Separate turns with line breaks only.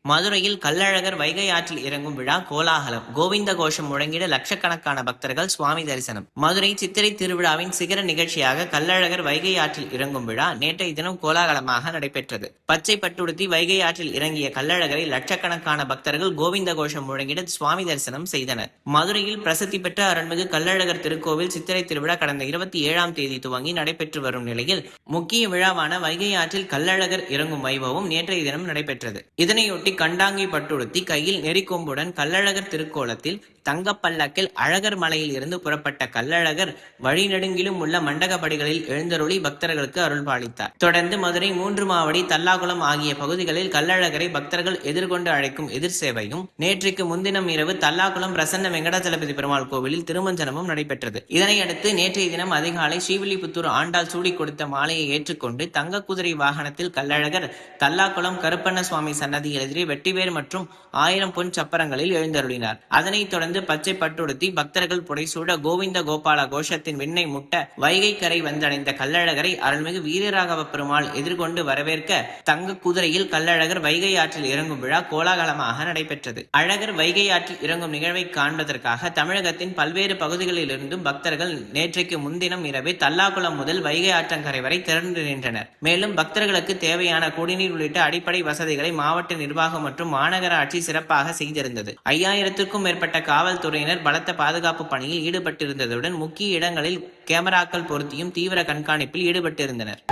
மதுரையில் கள்ளழகர் வைகை ஆற்றில் இறங்கும் விழா கோலாகலம். கோவிந்த கோஷம் முழங்கிட லட்சக்கணக்கான பக்தர்கள் சுவாமி தரிசனம். மதுரை சித்திரை திருவிழாவின் சிகர நிகழ்ச்சியாக கள்ளழகர் வைகை ஆற்றில் இறங்கும் விழா நேற்றைய தினம் கோலாகலமாக நடைபெற்றது. பச்சை பட்டுடுத்தி வைகை ஆற்றில் இறங்கிய கள்ளழகரை லட்சக்கணக்கான பக்தர்கள் கோவிந்த கோஷம் முழங்கிட சுவாமி தரிசனம் செய்தனர். மதுரையில் பிரசித்தி பெற்ற அருள்மிகு கள்ளழகர் திருக்கோவில் சித்திரை திருவிழா கடந்த 27ஆம் தேதி துவங்கி நடைபெற்று வரும் நிலையில் முக்கிய விழாவான வைகை ஆற்றில் கள்ளழகர் இறங்கும் வைபவம் நேற்றைய தினம் நடைபெற்றது. இதனையொட்டி கண்டாங்கி பட்டுடுத்தி கையில் நெறிக்கொம்புடன் கள்ளழகர் திருக்கோலத்தில் தங்கப்பல்லக்கில் அழகர் மலையில் இருந்து புறப்பட்ட கள்ளழகர் வழிநெடுங்கிலும் உள்ள மண்டகப்படிகளில் எழுந்தருளி பக்தர்களுக்கு அருள்பாலித்தார். தொடர்ந்து மதுரை 3 மாவடி தல்லாகுளம் ஆகிய பகுதிகளில் கள்ளழகரை பக்தர்கள் எதிர்கொண்டு அழைக்கும் எதிர் சேவையும், நேற்றைக்கு முன்தினம் இரவு தல்லாகுளம் பிரசன்ன வெங்கடாச்சலபதி பெருமாள் கோவிலில் திருமஞ்சனமும் நடைபெற்றது. இதனையடுத்து நேற்றைய தினம் அதிகாலை ஸ்ரீவில்லிபுத்தூர் ஆண்டாள் சூடி கொடுத்த மாலையை ஏற்றுக்கொண்டு தங்க குதிரை வாகனத்தில் கள்ளழகர் தல்லாகுளம் கருப்பண்ண சுவாமி சன்னதியில் எதிரே வெட்டிவேர் மற்றும் 1000 பொன் சப்பரங்களில் எழுந்தருளினார். அதனைத் தொடர்ந்து பச்சை பட்டுடுத்தி பக்தர்கள் புடைசூட கோவிந்த கோபால கோஷத்தின் விண்ணை முட்ட வைகை கரை வந்தடைந்த கள்ளழகரை அருள்மிகு வீரராகவ பெருமாள் எதிர்கொண்டு வரவேற்க தங்க குதிரையில் கள்ளழகர் வைகை ஆற்றில் இறங்கும் விழா கோலாகலமாக நடைபெற்றது. அழகர் வைகை ஆற்றில் இறங்கும் நிகழ்வை காண்பதற்காக தமிழகத்தின் பல்வேறு பகுதிகளில் இருந்தும் பக்தர்கள் நேற்றைக்கு முன்தினம் இரவே தல்லாகுளம் முதல் வைகை ஆற்றங்கரை வரை திரண்டு நின்றனர். மேலும் பக்தர்களுக்கு தேவையான குடிநீர் உள்ளிட்ட அடிப்படை வசதிகளை மாவட்ட நிர்வாகம் மற்றும் மாநகர ஆட்சி சிறப்பாக செய்திருந்தது. 5000க்கும் மேற்பட்ட காவல்துறையினர் பலத்த பாதுகாப்பு பணியில் ஈடுபட்டிருந்ததுடன் முக்கிய இடங்களில் கேமராக்கள் பொருத்தியும் தீவிர கண்காணிப்பில் ஈடுபட்டிருந்தனர்.